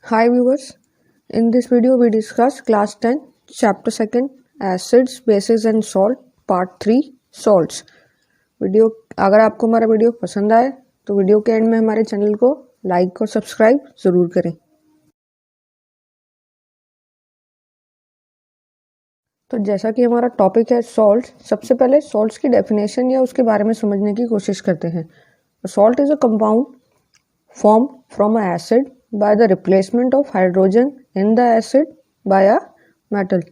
Hi viewers, in this video we discuss class 10 chapter 2 acids, bases and salt part 3 salts। Video अगर आपको हमारा video पसंद आए तो वीडियो के एंड में हमारे चैनल को लाइक और सब्सक्राइब ज़रूर करें। तो जैसा कि हमारा टॉपिक है सॉल्ट, सबसे पहले सॉल्ट्स की डेफिनेशन या उसके बारे में समझने की कोशिश करते हैं। Salt is a compound formed from an acid by the replacement of hydrogen in the acid by a metal।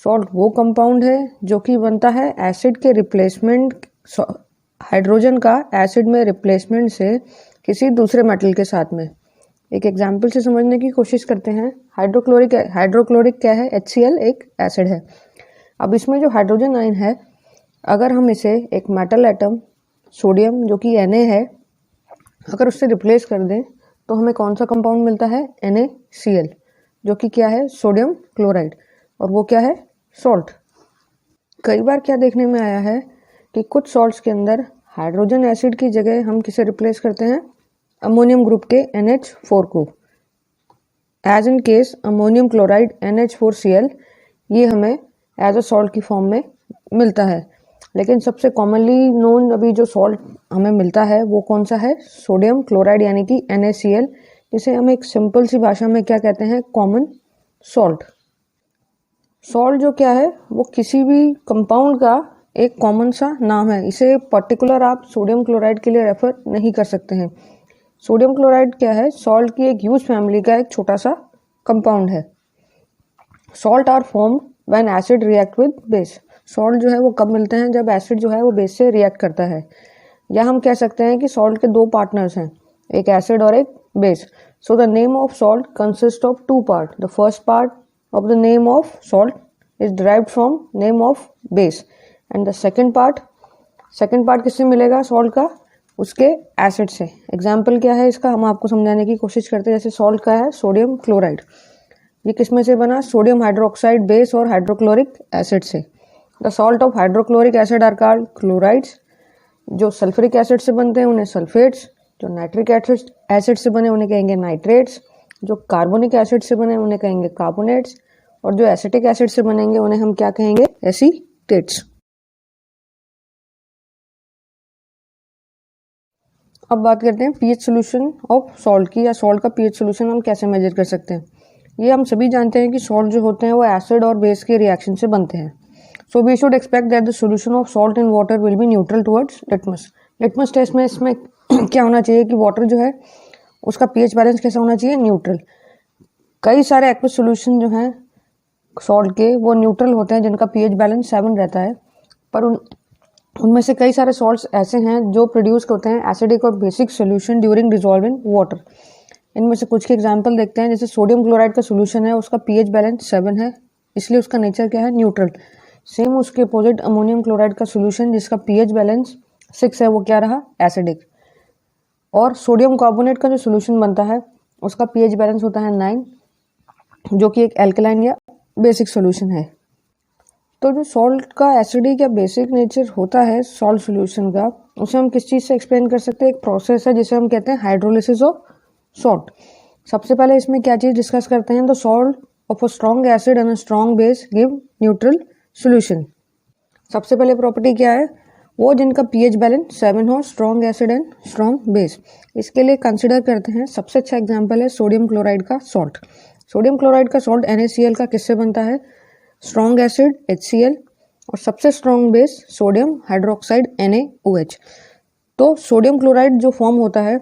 Salt वो कंपाउंड है जो कि बनता है एसिड के रिप्लेसमेंट, हाइड्रोजन का एसिड में रिप्लेसमेंट से किसी दूसरे मेटल के साथ में। एक एग्जांपल से समझने की कोशिश करते हैं। हाइड्रोक्लोरिक क्या है? HCl एक एसिड है। अब इसमें जो हाइड्रोजन आयन है, अगर हम इसे एक मेटल एटम सोडियम जो कि Na है, अगर उससे रिप्लेस कर दें तो हमें कौन सा कंपाउंड मिलता है? NaCl, जो कि क्या है? सोडियम क्लोराइड, और वो क्या है? सॉल्ट। कई बार क्या देखने में आया है कि कुछ सॉल्ट्स के अंदर हाइड्रोजन एसिड की जगह हम किसे रिप्लेस करते हैं? अमोनियम ग्रुप के NH4 को। As in case ammonium chloride NH4Cl, ये हमें एज अ सॉल्ट की फॉर्म में मिलता है। लेकिन सबसे कॉमनली नोन अभी जो सॉल्ट हमें मिलता है वो कौन सा है? सोडियम क्लोराइड यानी कि NaCl, जिसे हम एक सिंपल सी भाषा में क्या कहते हैं? Common salt. सॉल्ट जो क्या है वो किसी भी कंपाउंड का एक कॉमन सा नाम है। इसे पर्टिकुलर आप सोडियम क्लोराइड के लिए रेफर नहीं कर सकते हैं। सोडियम क्लोराइड क्या है? सॉल्ट की एक ह्यूज फैमिली का एक छोटा सा कंपाउंड है। Salt are formed when acid react with base. Salt जो है वो कब मिलते हैं? जब एसिड जो है वो बेस से रिएक्ट करता है। या हम कह सकते हैं कि सॉल्ट के दो पार्टनर्स हैं, एक एसिड और एक base. So the name of salt consist of two part. The first part of the name of salt is derived from name of base, and the second part किससे मिलेगा salt का? उसके acid से। Example क्या है इसका? हम आपको समझाने की कोशिश करते हैं। जैसे सॉल्ट का है सोडियम क्लोराइड, ये किस में से बना? सोडियम हाइड्रोक्साइड बेस और हाइड्रोक्लोरिक एसिड से। The salt of hydrochloric acid are called chlorides. जो सल्फ्यूरिक एसिड से बनते हैं उन्हें सल्फेट्स, जो नाइट्रिक एसिड से बने उन्हें कहेंगे नाइट्रेट्स, जो कार्बोनिक एसिड से बने उन्हें कहेंगे कार्बोनेट्स, और जो एसिटिक एसिड से बनेंगे उन्हें हम क्या कहेंगे? एसीटेट्स। अब बात करते हैं पीएच सोल्यूशन ऑफ सॉल्ट की, या सॉल्ट का पीएच सोल्यूशन हम कैसे मेजर कर सकते हैं। ये हम सभी जानते हैं कि सॉल्ट जो होते हैं वो एसिड और बेस के रिएक्शन से बनते हैं। So we should expect that the solution of salt in water will be neutral towards litmus। Litmus test में इसमें क्या होना चाहिए कि वाटर जो है उसका पीएच बैलेंस कैसा होना चाहिए? न्यूट्रल। कई सारे एक्वस सोल्यूशन जो हैं सॉल्ट के वो न्यूट्रल होते हैं, जिनका पीएच बैलेंस 7 रहता है। पर उनमें से कई सारे सॉल्ट्स ऐसे हैं जो प्रोड्यूस होते हैं एसिडिक और basic solution during dissolve in water. इनमें से कुछ के एग्जाम्पल देखते हैं। जैसे सोडियम क्लोराइड का सोल्यूशन है, उसका पीएच बैलेंस 7 है, इसलिए उसका नेचर क्या है? न्यूट्रल। सेम उसके अपोजिट अमोनियम क्लोराइड का सोल्यूशन जिसका पीएच बैलेंस 6 है, वो क्या रहा? एसिडिक। और सोडियम कार्बोनेट का जो सोल्यूशन बनता है उसका पीएच बैलेंस होता है 9, जो कि एक एल्कलाइन या बेसिक सोल्यूशन है। तो जो सॉल्ट का एसिडिक या बेसिक नेचर होता है सॉल्ट सोल्यूशन का, उसे हम किस चीज़ से एक्सप्लेन कर सकते हैं? एक प्रोसेस है जिसे हम कहते हैं हाइड्रोलिसिस ऑफ सॉल्ट। सबसे पहले इसमें क्या चीज़ डिस्कस करते हैं? The salt of a strong acid and a strong base give neutral solution. सबसे पहले प्रॉपर्टी क्या है? वो जिनका पीएच बैलेंस 7 हो, strong acid and strong base. इसके लिए कंसिडर करते हैं, सबसे अच्छा एग्जांपल है सोडियम क्लोराइड का सॉल्ट। सोडियम क्लोराइड का सॉल्ट NaCl का किससे बनता है? स्ट्रॉन्ग एसिड HCl और सबसे strong base sodium hydroxide NaOH। तो सोडियम क्लोराइड जो फॉर्म होता है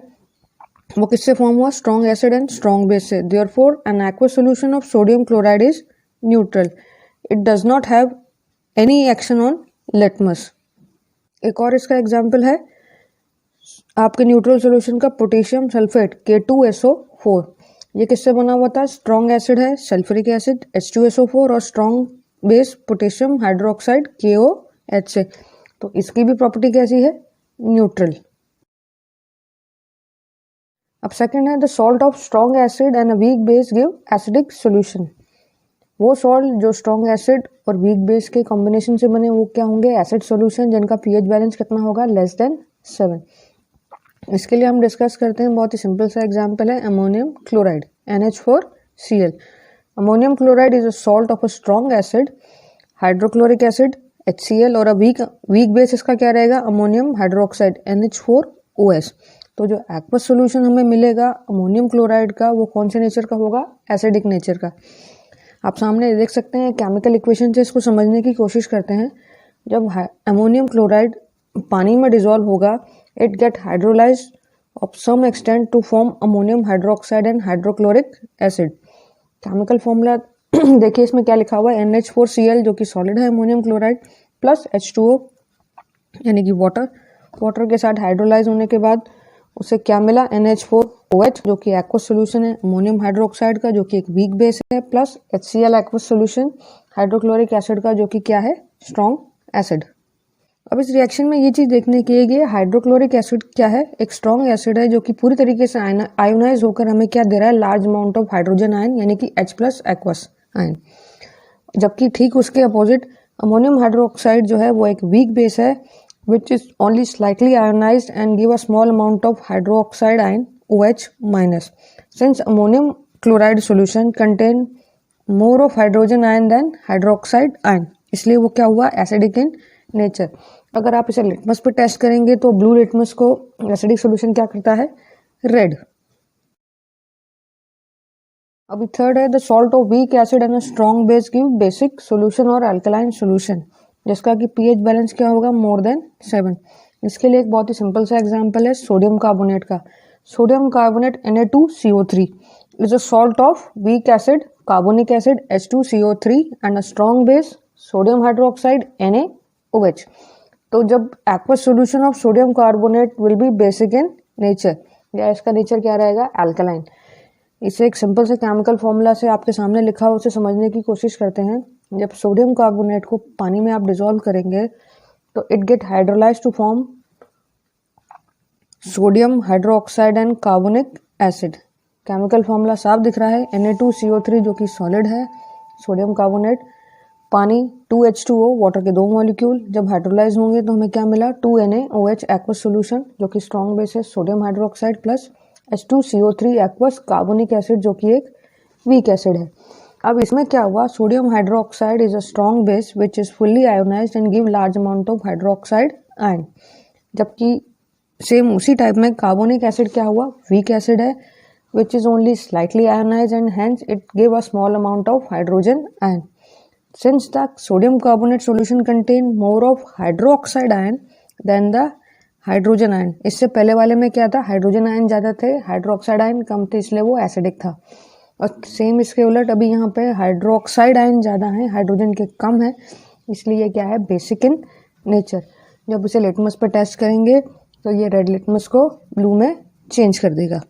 वो किससे फॉर्म हुआ? Strong acid and strong base से। Therefore an aqueous solution of sodium chloride is neutral. It does not have any action on litmus. एक और इसका एग्जाम्पल है आपके न्यूट्रल सॉल्यूशन का पोटेशियम सल्फेट K2SO4। ये किससे बना हुआ था? स्ट्रॉन्ग एसिड है सल्फ्यूरिक एसिड H2SO4 और strong base potassium hydroxide KOH से। तो इसकी भी प्रॉपर्टी कैसी है? न्यूट्रल। अब सेकंड है the salt of strong acid and a weak base give acidic solution. वो सॉल्ट जो स्ट्रॉन्ग एसिड और वीक बेस के कॉम्बिनेशन से बने वो क्या होंगे? एसिड सॉल्यूशन, जिनका पीएच बैलेंस कितना होगा? Less than 7। इसके लिए हम डिस्कस करते हैं, बहुत ही सिंपल सा एग्जांपल है ammonium chloride. NH4Cl. Ammonium chloride is a salt of a strong acid, hydrochloric acid HCl, और वीक बेस इसका क्या रहेगा, अमोनियम हाइड्रोक्साइड NH4OS. तो जो एक्वस सोल्यूशन हमें मिलेगा अमोनियम क्लोराइड का वो कौन से नेचर का होगा, एसिडिक नेचर का. आप सामने देख सकते हैं केमिकल इक्वेशन से इसको समझने की कोशिश करते हैं. जब अमोनियम क्लोराइड पानी में डिजोल्व होगा it get hydrolyse of some extent to form ammonium hydroxide and hydrochloric acid. Chemical formula देखिए इसमें क्या लिखा हुआ है, NH4Cl जो कि सॉलिड है अमोनियम क्लोराइड प्लस H2O यानी कि वाटर के साथ हाइड्रोलाइज होने के बाद उसे क्या मिला, NH4OH जो कि एक्वस सोल्यूशन है अमोनियम हाइड्रोक्साइड का जो कि एक वीक बेस है, plus HCl aqueous solution hydrochloric acid का जो कि क्या है, स्ट्रॉन्ग एसिड. अब इस रिएक्शन में ये चीज देखने की है हाइड्रोक्लोरिक एसिड क्या है, एक स्ट्रॉन्ग एसिड है जो कि पूरी तरीके से आयोनाइज होकर हमें क्या दे रहा है, large amount of hydrogen ion यानी कि H+ एक्वस आयन. जबकि ठीक उसके अपोजिट अमोनियम हाइड्रोक्साइड जो है वो एक वीक बेस है which is only slightly ionized and give a small amount of hydroxide ion OH-. Since ammonium chloride solution contain more of hydrogen ion than hydroxide ion, इसलिए वो क्या हुआ, acidic in nature. अगर आप इसे litmus पे test करेंगे तो ब्लू लिटमस को एसिडिक सोल्यूशन क्या करता है, रेड. अभी थर्ड है the salt of weak acid and a strong base give basic solution और अल्कलाइन सोल्यूशन जिसका कि पीएच बैलेंस क्या होगा, मोर देन 7. इसके लिए एक बहुत ही सिंपल सा एग्जांपल है सोडियम कार्बोनेट का. Sodium carbonate Na2CO3 is a salt of weak acid carbonic acid H2CO3 and a strong base sodium hydroxide NaOH. तो जब aqueous solution of sodium carbonate will be basic in nature, या इसका nature क्या रहेगा, alkaline. इसे एक simple से chemical formula से आपके सामने लिखा हो उसे समझने की कोशिश करते हैं. जब सोडियम कार्बोनेट को पानी में आप डिसॉल्व करेंगे तो it get hydrolyse to form sodium hydroxide and carbonic acid. Chemical formula साफ दिख रहा है, Na2CO3 जो कि सॉलिड है, सोडियम कार्बोनेट, पानी 2H2O वाटर के 2 मॉलिक्यूल, जब हाइड्रोलाइज होंगे तो हमें क्या मिला, 2NaOH एक्वस सोल्यूशन जो कि स्ट्रॉन्ग बेस है sodium hydroxide plus H2CO3 aqueous carbonic acid जो कि एक वीक एसिड है. अब इसमें क्या हुआ, sodium hydroxide is a strong base which is fully ionised and give large amount of hydroxide ion. जबकि सेम उसी टाइप में कार्बोनिक एसिड क्या हुआ, वीक एसिड है which is only slightly ionised and hence it give a small amount of hydrogen ion. Since the sodium carbonate solution contain more of hydroxide ion than the hydrogen ion. इससे पहले वाले में क्या था, hydrogen ion ज्यादा थे, hydroxide ion कम थे, इसलिए वो एसिडिक था. और सेम इसके उलट अभी यहाँ पे हाइड्रोक्साइड आयन ज़्यादा है, हाइड्रोजन के कम है, इसलिए क्या है, बेसिक इन नेचर. जब इसे लिटमस पे टेस्ट करेंगे तो ये रेड लिटमस को ब्लू में चेंज कर देगा.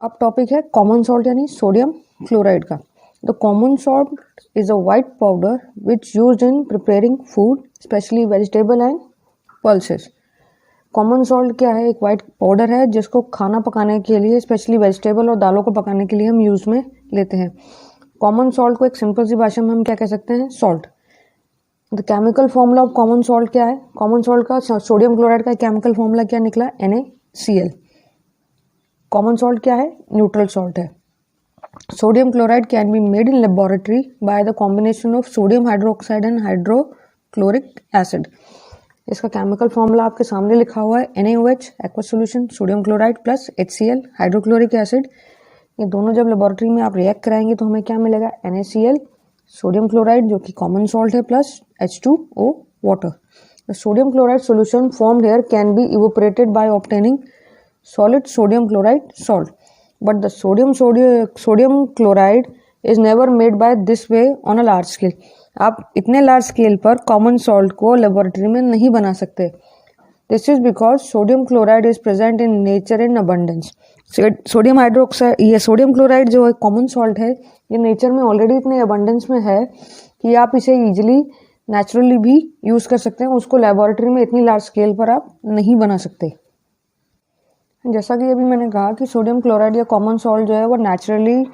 अब टॉपिक है कॉमन सॉल्ट यानी सोडियम क्लोराइड का. The common salt is a white powder which used in preparing food specially vegetable and pulses. Common salt क्या है, एक वाइट पाउडर है जिसको खाना पकाने के लिए स्पेशली वेजिटेबल और दालों को पकाने के लिए हम यूज में लेते हैं. कॉमन सॉल्ट को एक सिंपल सी भाषा में हम क्या कह सकते हैं, salt. The chemical formula of common salt क्या है, कॉमन सॉल्ट का सोडियम क्लोराइड का केमिकल फॉर्मूला क्या निकला, NaCl. कॉमन सॉल्ट क्या है, न्यूट्रल सॉल्ट है. Sodium chloride can be made in laboratory by the combination of sodium hydroxide and hydrochloric acid. इसका केमिकल फॉर्मूला आपके सामने लिखा हुआ है, NaOH aqueous solution sodium chloride plus HCl hydrochloric acid. ये दोनों जब लेबोरेटरी में आप रिएक्ट कराएंगे तो हमें क्या मिलेगा, NaCl सोडियम क्लोराइड जो कि कॉमन सॉल्ट है plus H2O water. The sodium chloride solution formed here can be evaporated by obtaining solid sodium chloride salt, but the sodium chloride is never made by this way on a large scale. आप इतने large scale पर common salt को laboratory में नहीं बना सकते. This is because sodium chloride is present in nature in abundance. Sodium hydroxide, ये sodium chloride जो एक कॉमन सॉल्ट है, ये नेचर में ऑलरेडी इतने अबंडेंस में है कि आप इसे इजिली नेचुरली भी यूज कर सकते हैं. उसको लेबोरेटरी में इतनी लार्ज स्केल पर आप नहीं बना सकते. जैसा कि अभी मैंने कहा कि सोडियम क्लोराइड या कॉमन सॉल्ट जो है वो नेचुरली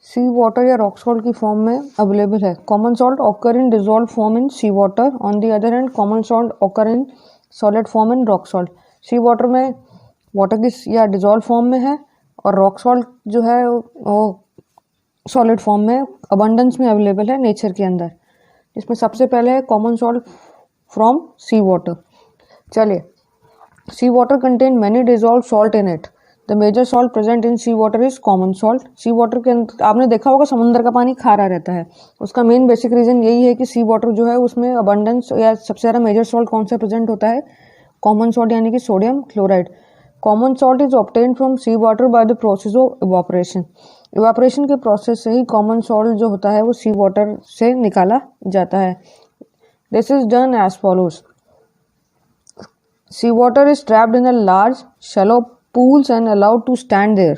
सी वाटर या रॉक सॉल्ट की फॉर्म में अवेलेबल है. Common salt occur in dissolve form in sea water. On the other hand common salt occur in solid form in rock salt. Sea water में water की या dissolve form में है, और rock salt जो है वो सॉलिड फॉर्म में अबंडेंस में अवेलेबल है नेचर के अंदर। इसमें सबसे पहले है common salt from sea water. चलिए, sea water contain many dissolve salt in it. The major salt present in sea water is common salt. Sea water के अंदर आपने देखा होगा समुद्र का पानी खारा रहता है, उसका मेन बेसिक रीजन यही है कि सी वाटर जो है उसमें अबंडेंस या सबसे ज़्यादा मेजर सॉल्ट कौन सा प्रेजेंट होता है, कॉमन सॉल्ट यानी कि sodium chloride. Common salt is obtain from sea water by the process of evaporation. Evaporation के प्रोसेस से ही कॉमन सॉल्ट जो होता है वो सी वाटर से निकाला जाता है। This is done as follows. Seawater is trapped in a large, shallow pools and allowed to stand there.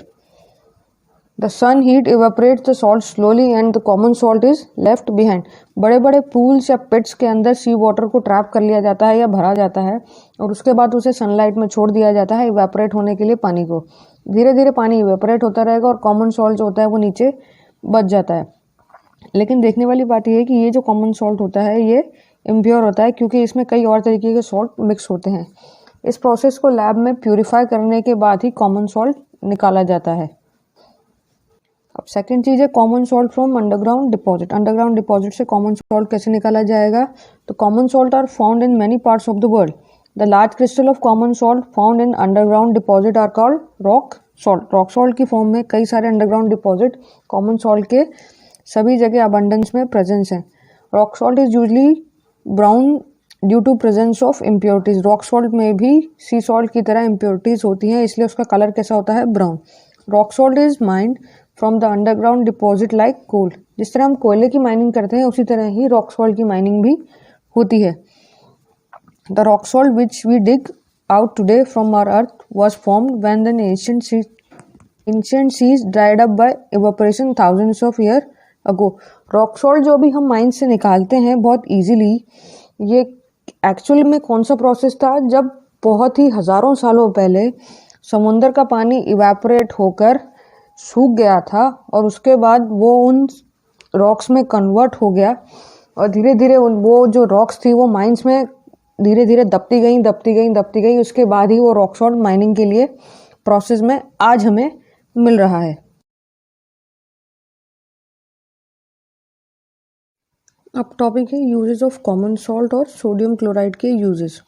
The sun heat evaporates the salt slowly and the common salt is left behind. बड़े बड़े pools या pits के अंदर सी water को trap कर लिया जाता है या भरा जाता है, और उसके बाद उसे सनलाइट में छोड़ दिया जाता है इवेपोरेट होने के लिए पानी को। धीरे धीरे पानी इवेपोरेट होता रहेगा और कॉमन सॉल्ट जो होता है वो नीचे बच जाता है। लेकिन देखने वाली बात यह है कि ये जो कॉमन सॉल्ट होता है ये इम्प्योर होता है, क्योंकि इसमें कई और तरीके के सॉल्ट मिक्स होते हैं। इस प्रोसेस को लैब में प्यूरिफाई करने के बाद ही कॉमन सॉल्ट निकाला जाता है। अब सेकंड चीज़ है common salt from underground deposit. Underground deposit से कॉमन सॉल्ट कैसे निकाला जाएगा? तो common salt are found in many parts of the world. The large crystal of common salt found in underground deposit are called rock salt. Rock salt की form में कई सारे underground deposit common salt के सभी जगह abundance में presence हैं। Rock salt is usually brown due to presence of impurities. Rock salt में भी सी सॉल्ट की तरह इम्प्योरिटीज होती हैं, इसलिए उसका कलर कैसा होता है? Brown. Rock salt is mined from the underground deposit like coal. जिस तरह हम कोयले की माइनिंग करते हैं उसी तरह ही रॉक सॉल्ट की माइनिंग भी होती है। The rock salt which we dig out today from our earth was formed when the ancient seas dried up by evaporation thousands of year ago. Rock salt जो भी हम माइन से निकालते हैं बहुत इजीली, ये एक्चुअल में कौन सा प्रोसेस था? जब बहुत ही हजारों सालों पहले समुंदर का पानी इवेपोरेट होकर सूख गया था और उसके बाद वो उन रॉक्स में कन्वर्ट हो गया, और धीरे धीरे वो जो रॉक्स थी वो माइंस में धीरे धीरे दबती गई। उसके बाद ही वो रॉक सॉल्ट माइनिंग के लिए प्रोसेस में आज हमें मिल रहा है। अब टॉपिक है यूजेस ऑफ कॉमन सॉल्ट और सोडियम क्लोराइड के यूजेस।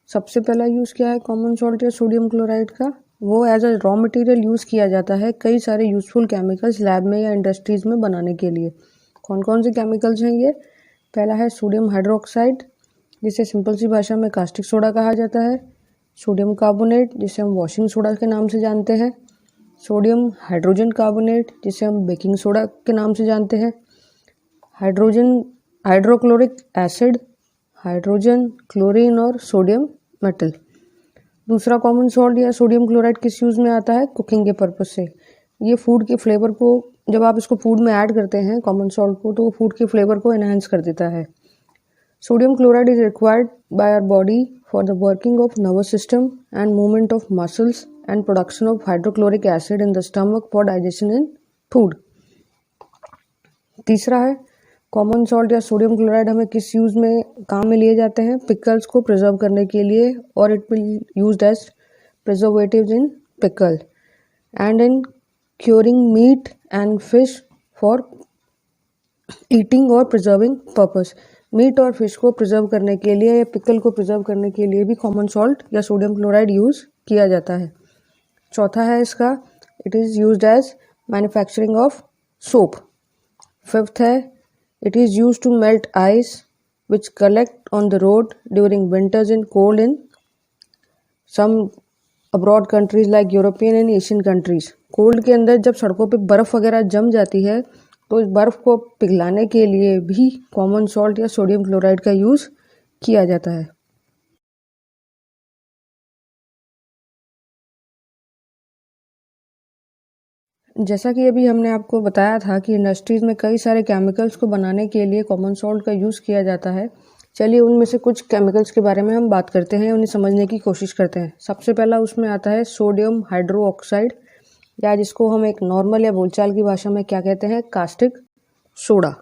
सबसे पहला यूज़ क्या है कॉमन सॉल्ट या सोडियम क्लोराइड का? वो as a raw material use किया जाता है कई सारे यूज़फुल केमिकल्स लैब में या इंडस्ट्रीज़ में बनाने के लिए। कौन कौन से केमिकल्स हैं ये? पहला है सोडियम हाइड्रोक्साइड, जिसे सिंपल सी भाषा में कास्टिक सोडा कहा जाता है। सोडियम कार्बोनेट, जिसे हम वॉशिंग सोडा के नाम से जानते हैं। सोडियम हाइड्रोजन कार्बोनेट, जिसे हम बेकिंग सोडा के नाम से जानते हैं। हाइड्रोक्लोरिक एसिड, हाइड्रोजन, क्लोरीन और सोडियम मेटल। दूसरा कॉमन सॉल्ट या सोडियम क्लोराइड किस यूज़ में आता है? कुकिंग के पर्पज से। ये फूड के फ्लेवर को, जब आप इसको फूड में ऐड करते हैं कॉमन सॉल्ट को, तो वो फूड के फ्लेवर को एनहांस कर देता है। Sodium chloride is required by our body for the working of nervous system and movement of muscles and production of hydrochloric acid in the stomach for digestion in food. तीसरा है common salt या sodium chloride हमें किस use में काम में लिए जाते हैं? पिकल्स को प्रिजर्व करने के लिए, और it will used as preservatives in pickle and in curing meat and fish for eating और प्रिजर्विंग पर्पस। मीट और फिश को प्रिजर्व करने के लिए या पिकल को प्रिजर्व करने के लिए भी कॉमन सॉल्ट या सोडियम क्लोराइड यूज़ किया जाता है। चौथा है इसका, it is used as manufacturing of soap. Fifth है, it is used to melt ice which collect on the road during winters in cold in some abroad countries like European and Asian countries। Cold के अंदर जब सड़कों पे बर्फ़ वगैरह जम जाती है तो इस बर्फ़ को पिघलाने के लिए भी कॉमन सॉल्ट या सोडियम क्लोराइड का यूज़ किया जाता है। जैसा कि अभी हमने आपको बताया था कि इंडस्ट्रीज़ में कई सारे केमिकल्स को बनाने के लिए कॉमन सॉल्ट का यूज़ किया जाता है। चलिए उनमें से कुछ केमिकल्स के बारे में हम बात करते हैं, उन्हें समझने की कोशिश करते हैं। सबसे पहला उसमें आता है सोडियम हाइड्रोक्साइड, या जिसको हम एक नॉर्मल या बोलचाल की भाषा में क्या कहते हैं? Caustic soda.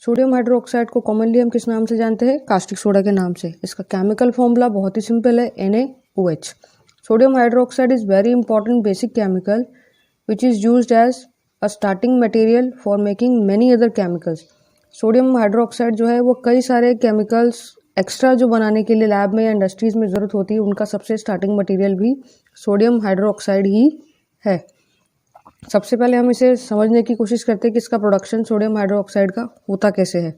सोडियम हाइड्रोक्साइड को कॉमनली हम किस नाम से जानते हैं? कास्टिक सोडा के नाम से। इसका केमिकल फॉर्मूला बहुत ही सिंपल है, Na OH. Sodium hydroxide is very important basic chemical which is used as a starting material for making many other chemicals. Sodium hydroxide जो है वो कई सारे केमिकल्स एक्स्ट्रा जो बनाने के लिए लैब में या इंडस्ट्रीज में ज़रूरत होती है उनका सबसे स्टार्टिंग मटेरियल भी सोडियम हाइड्रोक्साइड ही है। सबसे पहले हम इसे समझने की कोशिश करते हैं कि इसका प्रोडक्शन सोडियम हाइड्रोक्साइड का होता कैसे है।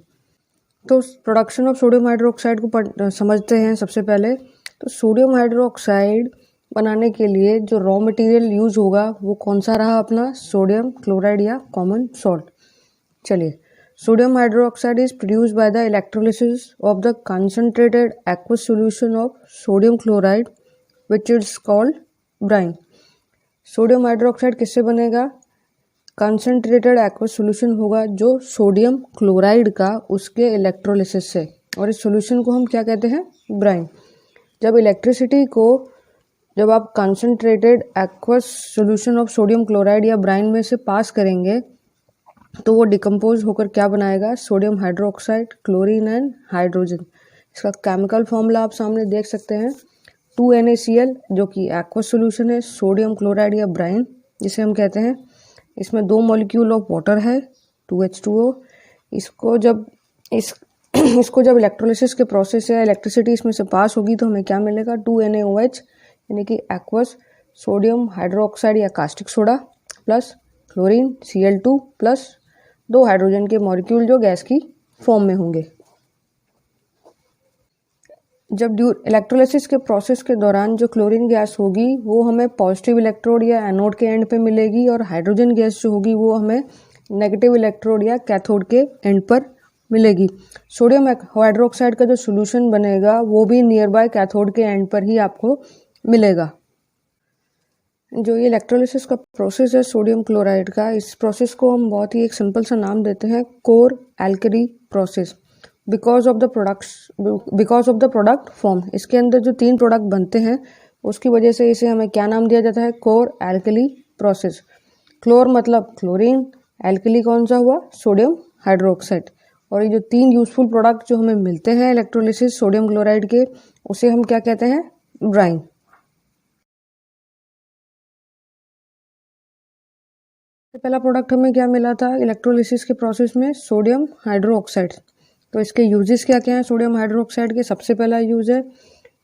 तो प्रोडक्शन ऑफ सोडियम हाइड्रोक्साइड को समझते हैं। सबसे पहले तो सोडियम हाइड्रोक्साइड बनाने के लिए जो रॉ मटेरियल यूज होगा वो कौन सा रहा अपना, सोडियम क्लोराइड या कॉमन सॉल्ट। चलिए, sodium hydroxide is produced by the electrolysis of the concentrated aqueous solution of sodium chloride which is called brine. Sodium hydroxide किससे बनेगा, कंसंट्रेटेड एक्वस सॉल्यूशन होगा जो सोडियम क्लोराइड का, उसके इलेक्ट्रोलिसिस से, और इस सॉल्यूशन को हम क्या कहते हैं, ब्राइन। जब इलेक्ट्रिसिटी को जब आप concentrated aqueous solution of sodium chloride या ब्राइन में से पास करेंगे तो वो डिकम्पोज होकर क्या बनाएगा, sodium hydroxide, chlorine and hydrogen. इसका केमिकल फॉर्मूला आप सामने देख सकते हैं, 2NaCl जो कि एक्वस सॉल्यूशन है सोडियम क्लोराइड या ब्राइन जिसे हम कहते हैं। इसमें 2 मॉलिक्यूल ऑफ वाटर है 2H2O। इसको जब इलेक्ट्रोलिसिस के प्रोसेस या इलेक्ट्रिसिटी इसमें से पास होगी तो हमें क्या मिलेगा, 2NaOH यानी कि एक्वस सोडियम हाइड्रोक्साइड या caustic soda plus chlorine Cl2 plus 2 hydrogen के मॉलिक्यूल जो गैस की फॉर्म में होंगे। जब इलेक्ट्रोलिसिस के प्रोसेस के दौरान जो क्लोरीन गैस होगी वो हमें पॉजिटिव इलेक्ट्रोड या एनोड के एंड पे मिलेगी, और हाइड्रोजन गैस जो होगी वो हमें नेगेटिव इलेक्ट्रोड या कैथोड के एंड पर मिलेगी। सोडियम हाइड्रोक्साइड का जो सॉल्यूशन बनेगा वो भी नियर बाय कैथोड के एंड पर ही आपको मिलेगा। जो ये इलेक्ट्रोलिसिस का प्रोसेस है सोडियम क्लोराइड का, इस प्रोसेस को हम बहुत ही एक सिंपल सा नाम देते हैं, core alkali process, because of the product form. इसके अंदर जो 3 प्रोडक्ट बनते हैं उसकी वजह से इसे हमें क्या नाम दिया जाता है, कोर एल्कली प्रोसेस। क्लोर मतलब क्लोरीन, एल्कली कौन सा हुआ, सोडियम हाइड्रोक्साइड। और ये जो 3 यूजफुल प्रोडक्ट जो हमें मिलते हैं इलेक्ट्रोलिसिस सोडियम क्लोराइड के, उसे हम क्या कहते हैं, ब्राइन। पहला प्रोडक्ट हमें क्या मिला था इलेक्ट्रोलिसिस के प्रोसेस में, सोडियम हाइड्रोक्साइड। तो इसके यूजेस क्या क्या हैं सोडियम हाइड्रोक्साइड के। सबसे पहला यूज है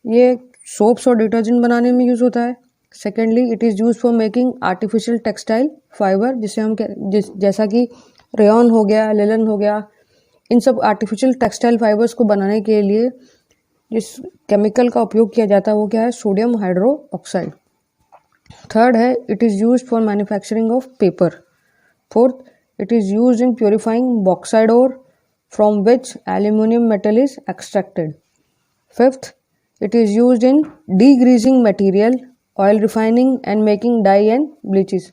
ये सोप्स और डिटर्जेंट बनाने में यूज होता है। Secondly, it is use for making artificial textile fibre, जिसे हम जैसा कि रेयॉन हो गया, लिलन हो गया, इन सब आर्टिफिशियल टेक्सटाइल फाइबर्स को बनाने के लिए जिस केमिकल का उपयोग किया जाता है वो क्या है, सोडियम हाइड्रोक्साइड। थर्ड है, it is use for manufacturing of paper. Fourth, it is use in purifying bauxite ore from which aluminium metal is extracted. Fifth, it is use in degreasing material, oil refining and making dye and bleaches.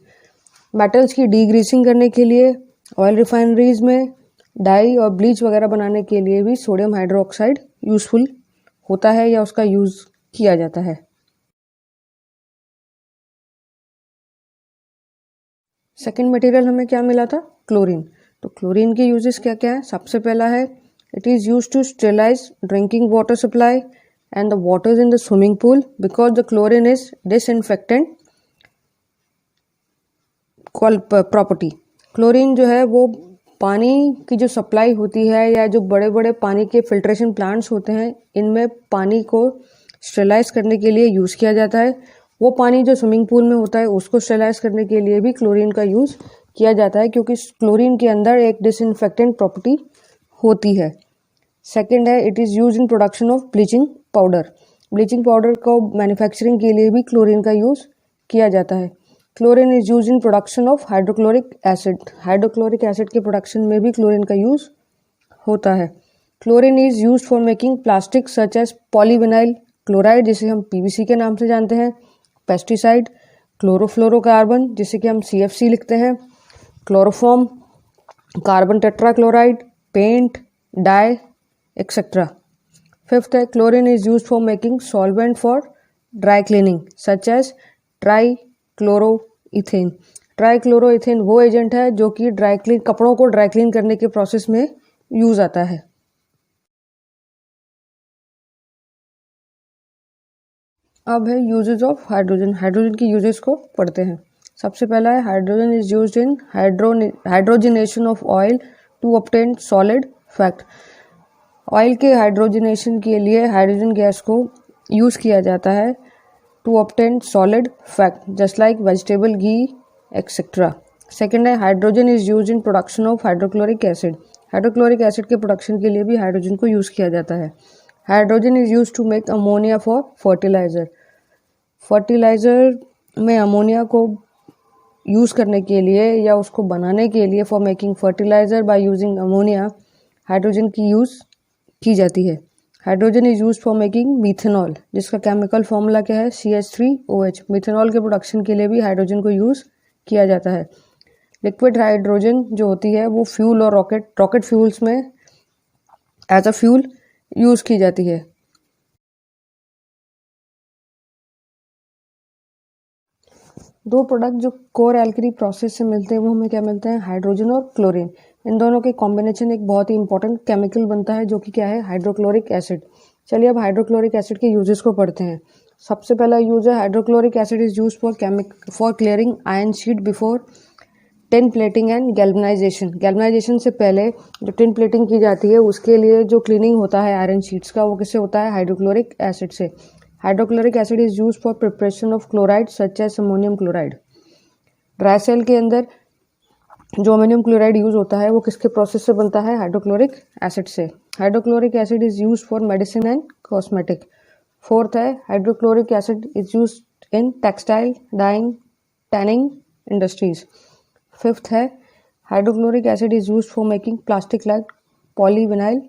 Metals की degreasing करने के लिए, oil refineries में dye और bleach वगैरह बनाने के लिए भी सोडियम हाइड्रोक्साइड यूजफुल होता है या उसका यूज किया जाता है। सेकेंड मटेरियल हमें क्या मिला था, क्लोरीन। तो क्लोरीन के यूजेस क्या क्या है, सबसे पहला है it is use to sterilise drinking water supply and the waters in the swimming pool because the chlorine is disinfectant property. Chlorine जो है वो पानी की जो सप्लाई होती है या जो बड़े बड़े पानी के फिल्ट्रेशन प्लांट्स होते हैं इनमें पानी को स्टेरिलाइज करने के लिए यूज़ किया जाता है। वो पानी जो स्विमिंग पूल में होता है उसको स्टेरिलाइज करने के लिए भी क्लोरीन का यूज़ किया जाता है क्योंकि क्लोरीन के अंदर एक डिसइंफेक्टेंट प्रॉपर्टी होती है। सेकेंड है, it is use in production of bleaching powder. Bleaching powder को मैन्युफैक्चरिंग के लिए भी क्लोरीन का यूज़ किया जाता है। Chlorine is use in production of hydrochloric acid. Hydrochloric acid के प्रोडक्शन में भी क्लोरीन का यूज़ होता है। Chlorine is use for making plastic such as polyvinyl chloride, जिसे हम PVC के नाम से जानते हैं, पेस्टिसाइड, क्लोरोफ्लोरोकार्बन जिसे कि हम CFC लिखते हैं, chloroform, carbon tetrachloride, paint, dye etcetera. Fifth है, chlorine is use for making solvent for dry cleaning such as trichloroethane. Trichloroethane वो एजेंट है जो कि कपड़ों को ड्राई क्लीन करने के प्रोसेस में यूज आता है। अब है यूजेस ऑफ हाइड्रोजन। हाइड्रोजन की यूजेस को पढ़ते हैं। सबसे पहला है hydrogen is used in hydrogenation of oil to obtain solid fat. Oil के हाइड्रोजनेशन के लिए हाइड्रोजन गैस को यूज़ किया जाता है to obtain solid fat just like vegetable ghee etcetera. Second है hydrogen is use in production of hydrochloric acid. Hydrochloric acid के production के लिए भी हाइड्रोजन को यूज़ किया जाता है। Hydrogen is use to make ammonia for fertiliser. Fertiliser में अमोनिया को यूज़ करने के लिए या उसको बनाने के लिए for making fertiliser by using ammonia hydrogen की यूज़ की जाती है। Hydrogen is use for making methanol, जिसका केमिकल फॉर्मूला क्या है CH3OH। मीथेनॉल के प्रोडक्शन के लिए भी हाइड्रोजन को यूज़ किया जाता है। लिक्विड हाइड्रोजन जो होती है वो फ्यूल और रॉकेट फ्यूल्स में एज अ फ्यूल यूज़ की जाती है। दो प्रोडक्ट जो कोर एल्कली प्रोसेस से मिलते हैं वो हमें क्या मिलते हैं, हाइड्रोजन और क्लोरीन। इन दोनों के कॉम्बिनेशन एक बहुत ही इंपॉर्टेंट केमिकल बनता है जो कि क्या है, हाइड्रोक्लोरिक एसिड। चलिए अब हाइड्रोक्लोरिक एसिड के यूजेस को पढ़ते हैं। सबसे पहला यूज है hydrochloric acid is use for clearing iron sheet before tin plating and galvanisation. Galvanisation से पहले जो टिन प्लेटिंग की जाती है उसके लिए जो क्लीनिंग होता है आयरन शीट्स का वो किससे होता है, हाइड्रोक्लोरिक एसिड से। Hydrochloric acid is use for preparation of chloride such as ammonium chloride. Dry cell के अंदर जो अमोनियम क्लोराइड यूज होता है वो किसके प्रोसेस से बनता है, हाइड्रोक्लोरिक एसिड से। Hydrochloric acid is use for medicine and cosmetic. Fourth है hydrochloric acid is use in textile dyeing tanning industries. Fifth है hydrochloric acid is use for making plastic like polyvinyl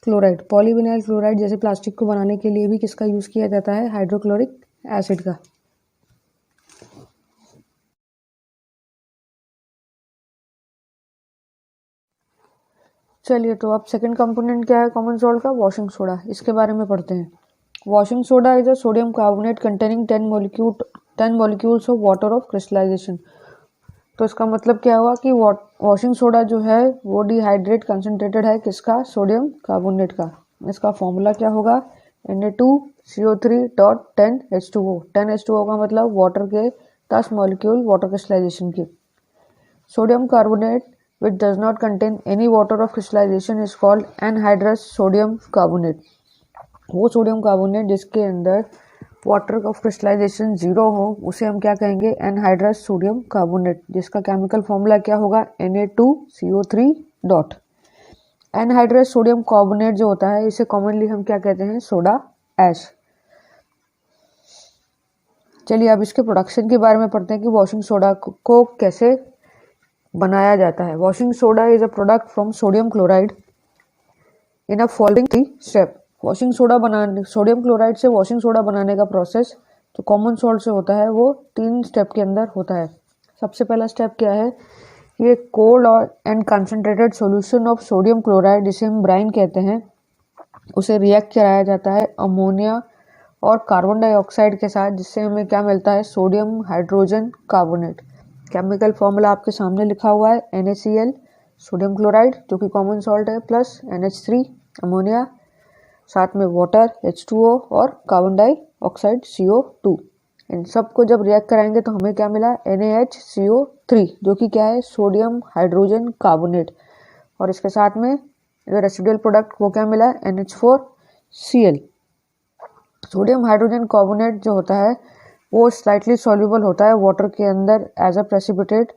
chloride. Polyvinyl chloride जैसे plastic को बनाने के लिए भी किसका use किया जाता है, हाइड्रोक्लोरिक एसिड का। चलिए तो अब सेकंड कंपोनेंट क्या है कॉमन सॉल्ट का, वॉशिंग सोडा। इसके बारे में पढ़ते हैं। Washing soda is a sodium carbonate containing 10 molecules of water of crystallisation. तो इसका मतलब क्या हुआ कि वॉशिंग सोडा जो है वो डिहाइड्रेट कंसनट्रेटेड है किसका, सोडियम कार्बोनेट का। इसका फॉर्मूला क्या होगा, Na2CO3.10H2O। 10H2O का मतलब वाटर के 10 मॉलिक्यूल वाटर क्रिस्टलाइजेशन की। Sodium carbonate which does not contain any water of crystallization is called anhydrous sodium carbonate। वो सोडियम कार्बोनेट जिसके अंदर वाटर ऑफ क्रिस्टलाइजेशन 0 हो उसे हम क्या कहेंगे, एनहाइड्रस सोडियम कार्बोनेट, जिसका केमिकल फॉर्मूला क्या होगा, Na2CO3 dot. Anhydrous sodium carbonate जो होता है इसे कॉमनली हम क्या कहते हैं, सोडा ऐश। चलिए अब इसके प्रोडक्शन के बारे में पढ़ते हैं कि वॉशिंग सोडा को कैसे बनाया जाता है। Washing soda is a product from sodium chloride in a following 3 step. Washing soda बनाने, सोडियम क्लोराइड से वॉशिंग सोडा बनाने का प्रोसेस जो कॉमन सॉल्ट से होता है वो 3 स्टेप के अंदर होता है। सबसे पहला स्टेप क्या है, ये कोल्ड और and concentrated solution of sodium chloride जिसे हम ब्राइन कहते हैं उसे रिएक्ट कराया जाता है अमोनिया और कार्बन डाइऑक्साइड के साथ, जिससे हमें क्या मिलता है, sodium hydrogen carbonate. Chemical formula आपके सामने लिखा हुआ है NaCl सोडियम क्लोराइड जो कि कॉमन सॉल्ट है प्लस NH3 अमोनिया, साथ में वाटर H2O और कार्बन डाइऑक्साइड CO2। इन सबको जब रिएक्ट कराएंगे तो हमें क्या मिला, NaHCO3 जो कि क्या है, सोडियम हाइड्रोजन कार्बोनेट। और इसके साथ में जो रेसिडुअल प्रोडक्ट वो क्या मिला, NH4Cl। सोडियम हाइड्रोजन कार्बोनेट जो होता है वो स्लाइटली सॉल्युबल होता है वाटर के अंदर एज अ प्रेसिपिटेट,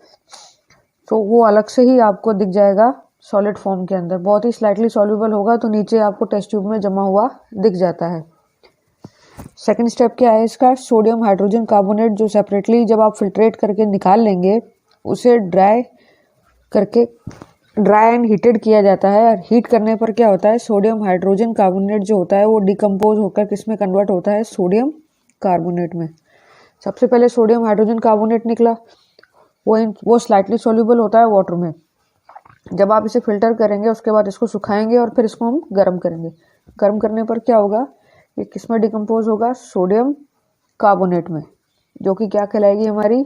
तो वो अलग से ही आपको दिख जाएगा सॉलिड फॉर्म के अंदर। बहुत ही स्लाइटली सॉल्युबल होगा तो नीचे आपको टेस्ट ट्यूब में जमा हुआ दिख जाता है। सेकंड स्टेप क्या है इसका, सोडियम हाइड्रोजन कार्बोनेट जो सेपरेटली जब आप फिल्ट्रेट करके निकाल लेंगे उसे ड्राई एंड हीटेड किया जाता है। और हीट करने पर क्या होता है, सोडियम हाइड्रोजन कार्बोनेट जो होता है वो डिकम्पोज होकर किस में कन्वर्ट होता है, सोडियम कार्बोनेट में। सबसे पहले सोडियम हाइड्रोजन कार्बोनेट निकला, वो स्लाइटली सॉल्युबल होता है वाटर में। जब आप इसे फिल्टर करेंगे उसके बाद इसको सुखाएंगे और फिर इसको हम गर्म करेंगे। गर्म करने पर क्या होगा, ये किस में डिकम्पोज होगा, सोडियम कार्बोनेट में, जो कि क्या कहलाएगी हमारी,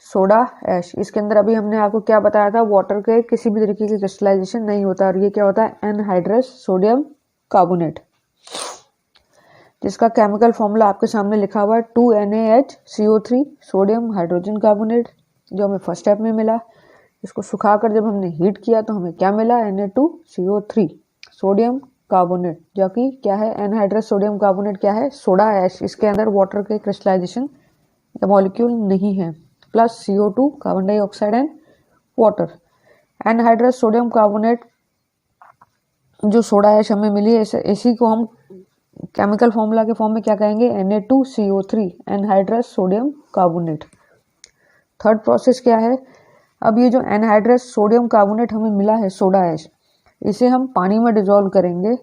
सोडा ऐश। इसके अंदर अभी हमने आपको क्या बताया था, वाटर के किसी भी तरीके की क्रिस्टलाइजेशन नहीं होता और ये क्या होता है, एनहाइड्रस सोडियम कार्बोनेट। जिसका केमिकल फॉर्मूला आपके सामने लिखा हुआ है 2NaHCO3 सोडियम हाइड्रोजन कार्बोनेट, जो हमें फर्स्ट स्टेप में मिला। इसको सुखाकर जब हमने हीट किया तो हमें क्या मिला, Na2CO3 सोडियम कार्बोनेट, जो कि क्या है, एनहाइड्रस सोडियम कार्बोनेट क्या है, सोडा ऐश। इसके अंदर वाटर के क्रिस्टलाइजेशन या मॉलिक्यूल नहीं है, plus CO2 carbon dioxide and water. Anhydrous sodium carbonate जो सोडा ऐश हमें मिली है, इसी को हम केमिकल फॉर्मूला के फॉर्म में क्या कहेंगे, Na2CO3 anhydrous sodium carbonate. Third process क्या है, अब ये जो एनहाइड्रस सोडियम कार्बोनेट हमें मिला है सोडा ऐश, इसे हम पानी में डिजोल्व करेंगे।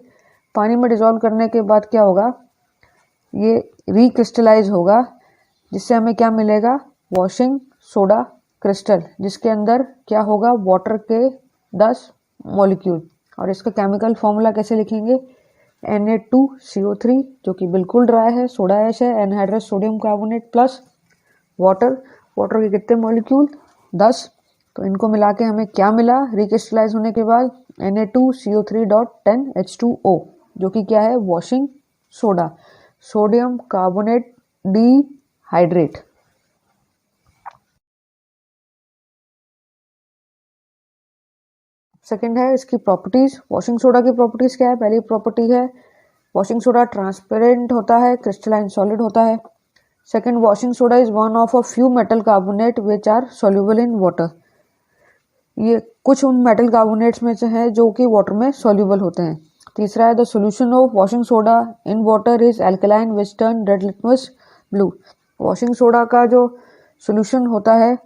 पानी में डिजोल्व करने के बाद क्या होगा, ये रिक्रिस्टलाइज होगा, जिससे हमें क्या मिलेगा, वॉशिंग सोडा क्रिस्टल, जिसके अंदर क्या होगा, वाटर के 10 मॉलिक्यूल। और इसका केमिकल फॉर्मूला कैसे लिखेंगे, Na2CO3 जो कि बिल्कुल ड्राई है, सोडा ऐश है, anhydrous sodium carbonate plus water. Water के कितने मॉलिक्यूल, 10। तो इनको मिला के हमें क्या मिला, रिक्रिस्टलाइज होने के बाद Na2CO3.10H2O, जो कि क्या है, washing soda, sodium carbonate dehydrate. Second है इसकी प्रॉपर्टीज। वॉशिंग सोडा की प्रॉपर्टीज क्या है, पहली प्रॉपर्टी है वॉशिंग सोडा ट्रांसपेरेंट होता है, क्रिस्टलाइन सॉलिड होता है। Second, washing soda is one of a few metal carbonate which are soluble in water. ये कुछ उन मेटल कार्बोनेट्स में से है जो कि वाटर में सोल्यूबल होते हैं। तीसरा है the solution of washing soda in water is alkaline which turn red litmus blue. Washing soda का जो सोल्यूशन होता है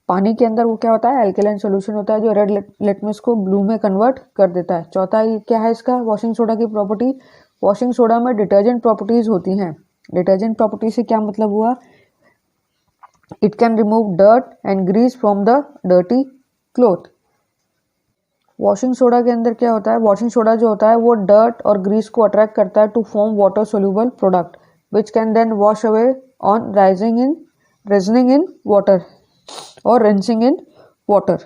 पानी के अंदर, वो क्या होता है, एल्कलाइन सोल्यूशन होता है, जो रेड लिटमस को ब्लू में कन्वर्ट कर देता है। चौथा क्या है इसका वॉशिंग सोडा की प्रॉपर्टी, वॉशिंग सोडा में डिटर्जेंट प्रॉपर्टीज होती हैं। डिटर्जेंट प्रॉपर्टी से क्या मतलब हुआ, it can remove dirt and grease from the dirty cloth. Washing soda के अंदर क्या होता है, वॉशिंग सोडा जो होता है वो डर्ट और ग्रीस को अट्रैक्ट करता है to form water soluble product which can then wash away on rinsing in water और rinsing in water.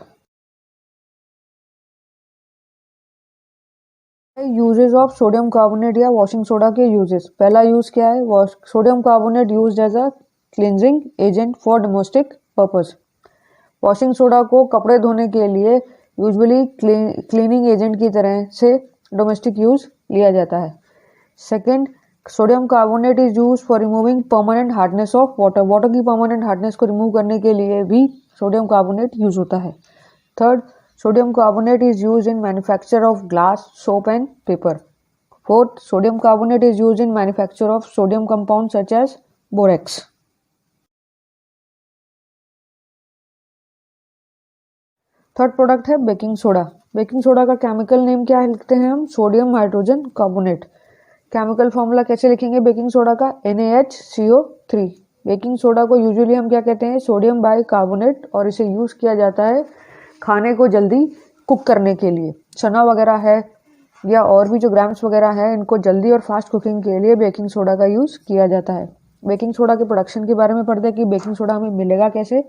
Uses of sodium carbonate या वॉशिंग सोडा के यूजेस। पहला यूज क्या है, sodium carbonate used as a cleansing agent for domestic purpose. Washing soda को कपड़े धोने के लिए यूजुअली क्लीनिंग एजेंट की तरह से डोमेस्टिक यूज लिया जाता है। Second, sodium carbonate is use for removing permanent hardness of water. Water की परमानेंट हार्डनेस को रिमूव करने के लिए भी सोडियम कार्बोनेट यूज होता है। Third, sodium carbonate is used in manufacture of glass, soap and paper. Fourth, sodium carbonate is used in manufacture of sodium compounds such as borax. Third product है baking soda. Baking soda का chemical name क्या है, लिखते हैं हम sodium hydrogen carbonate. Chemical formula कैसे लिखेंगे baking soda का, NaHCO3। बेकिंग सोडा को यूजुअली हम क्या कहते हैं, सोडियम बाई कार्बोनेट, और इसे यूज किया जाता है खाने को जल्दी कुक करने के लिए। चना वगैरह है या और भी जो ग्राम्स वगैरह है, इनको जल्दी और फास्ट कुकिंग के लिए बेकिंग सोडा का यूज किया जाता है। बेकिंग सोडा के प्रोडक्शन के बारे में पढ़ते हैं कि बेकिंग सोडा हमें मिलेगा कैसे।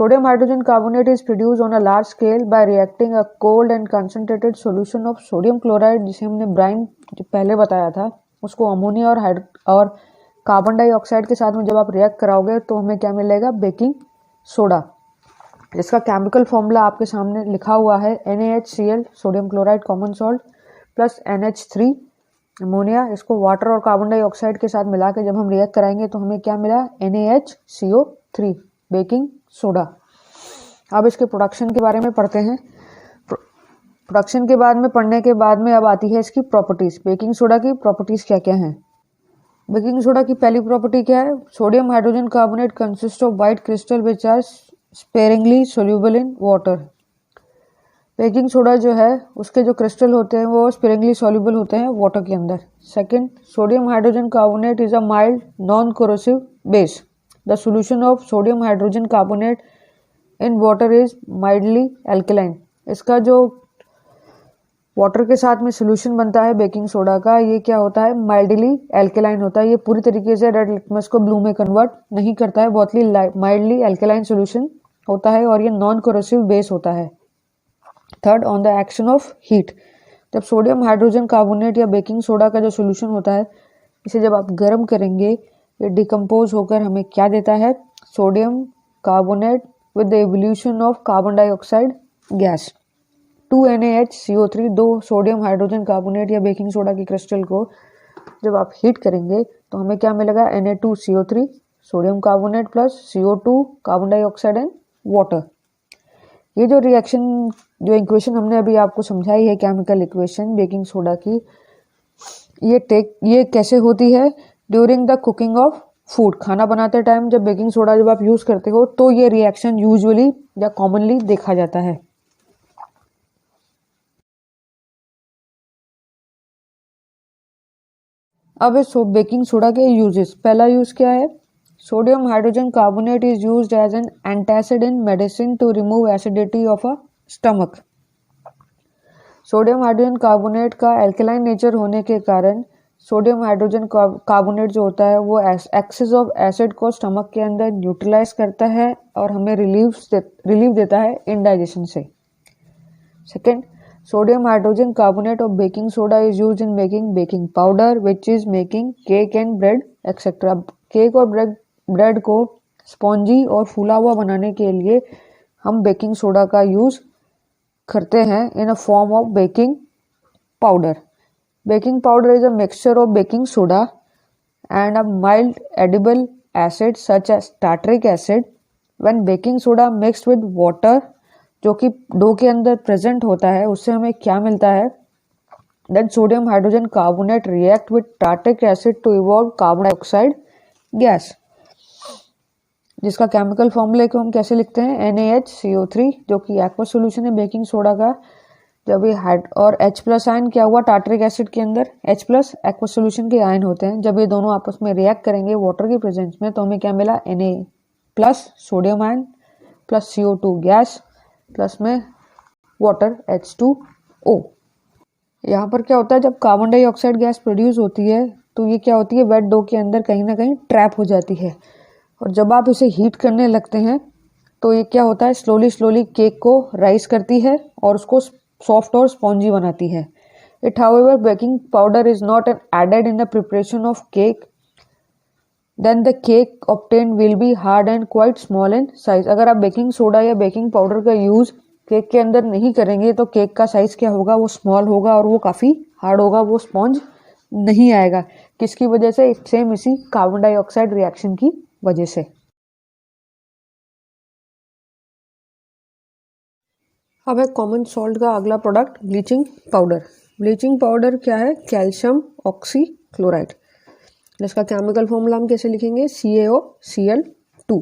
Sodium hydrogen carbonate is produce on a large scale bye reacting a cold and concentrated solution of sodium chloride, जिसे हमने ब्राइन पहले बताया था, उसको अमोनिया और कार्बन डाइऑक्साइड के साथ में जब आप रिएक्ट कराओगे तो हमें क्या मिलेगा, बेकिंग सोडा। जिसका केमिकल फॉर्मूला आपके सामने लिखा हुआ है NaHCl sodium chloride common salt plus NH3 ammonia. इसको वाटर और कार्बन डाइऑक्साइड के साथ मिला के जब हम रिएक्ट कराएंगे तो हमें क्या मिला, NaHCO3 बेकिंग सोडा। अब इसके प्रोडक्शन के बारे में पढ़ते हैं। प्रोडक्शन के बाद में पढ़ने के बाद में अब आती है इसकी प्रॉपर्टीज। बेकिंग सोडा की प्रॉपर्टीज क्या क्या हैं। बेकिंग सोडा की पहली प्रॉपर्टी क्या है, sodium hydrogen carbonate consist of white crystal which are sparingly soluble in water. Baking soda जो है उसके जो क्रिस्टल होते हैं वो स्पेरिंगली सोल्यूबल होते हैं वाटर के अंदर। Second, sodium hydrogen carbonate is a mild non corrosive base. The solution of sodium hydrogen carbonate in water is mildly alkaline. इसका जो वाटर के साथ में सोल्यूशन बनता है बेकिंग सोडा का, ये क्या होता है, माइल्डली एल्कलाइन होता है। ये पूरी तरीके से रेड लिटमस को ब्लू में कन्वर्ट नहीं करता है, बहुत ही माइल्डली एल्कलाइन सोल्यूशन होता है और ये नॉन कोरोसिव बेस होता है। Third, on the action of heat. जब सोडियम हाइड्रोजन कार्बोनेट या बेकिंग सोडा का जो सोल्यूशन होता है इसे जब आप गर्म करेंगे ये डिकम्पोज होकर हमें क्या देता है, sodium carbonate with the evolution of carbon dioxide gas. 2NaHCO3 दो सोडियम हाइड्रोजन कार्बोनेट या बेकिंग सोडा की क्रिस्टल को जब आप हीट करेंगे तो हमें क्या मिलेगा, Na2CO3 sodium carbonate plus CO2 carbon dioxide and water. ये जो रिएक्शन, जो इक्वेशन हमने अभी आपको समझाई है केमिकल इक्वेशन बेकिंग सोडा की, ये कैसे होती है, during the cooking of food, खाना बनाते टाइम जब बेकिंग सोडा जब आप यूज करते हो तो ये रिएक्शन यूजुअली या कॉमनली देखा जाता है। अब इस बेकिंग सोडा के यूजेस, पहला यूज क्या है, sodium hydrogen carbonate is used as an antacid in medicine to remove acidity of a stomach. Sodium hydrogen carbonate का एल्कलाइन नेचर होने के कारण सोडियम हाइड्रोजन कार्बोनेट जो होता है वो एक्सेस ऑफ एसिड को स्टमक के अंदर न्यूट्रलाइज करता है और हमें रिलीफ देता है इंडाइजेशन से। Second, sodium hydrogen carbonate of baking soda is used in making baking powder which is making cake and bread etc. Cake और ब्रेड को स्पॉन्जी और फूला हुआ बनाने के लिए हम बेकिंग सोडा का यूज करते हैं in a form of baking powder. Baking powder is a mixture of baking soda and a mild edible acid such as tartaric acid. When baking soda mixed with water जो कि dough के अंदर present होता है, उससे हमें क्या मिलता है, then sodium hydrogen carbonate react with tartaric acid to evolve carbon dioxide gas, जिसका केमिकल फॉर्मूला को हम कैसे लिखते हैं, NaHCO3 जो कि एक्वा सोल्यूशन है बेकिंग सोडा का। जब ये और H+ आयन क्या हुआ टार्टरिक एसिड के अंदर, H+ एक्वा सोल्यूशन के आयन होते हैं, जब ये दोनों आपस में रिएक्ट करेंगे वाटर के प्रेजेंस में तो हमें क्या मिला, Na+ sodium ion plus CO2 gas plus में वाटर H2O। यहाँ पर क्या होता है, जब कार्बन डाइऑक्साइड गैस प्रोड्यूस होती है तो ये क्या होती है, वेट डो के अंदर कहीं ना कहीं ट्रैप हो जाती है और जब आप इसे हीट करने लगते हैं तो ये क्या होता है, स्लोली केक को राइज करती है और उसको सॉफ्ट और स्पॉन्जी बनाती है। It however baking powder is not added in the preparation of cake, then the cake obtain will be hard and quite small in size. अगर आप बेकिंग सोडा या बेकिंग पाउडर का यूज केक के अंदर नहीं करेंगे तो केक का साइज क्या होगा, वो स्मॉल होगा और वो काफी हार्ड होगा, वो स्पॉन्ज नहीं आएगा। किसकी वजह से, सेम इसी कार्बन डाइऑक्साइड रिएक्शन की वजह से। अब है कॉमन सॉल्ट का अगला product, bleaching powder. Bleaching powder क्या है, कैल्शियम ऑक्सीक्लोराइड, जिसका केमिकल फॉर्मूला हम कैसे लिखेंगे, CaOCl2।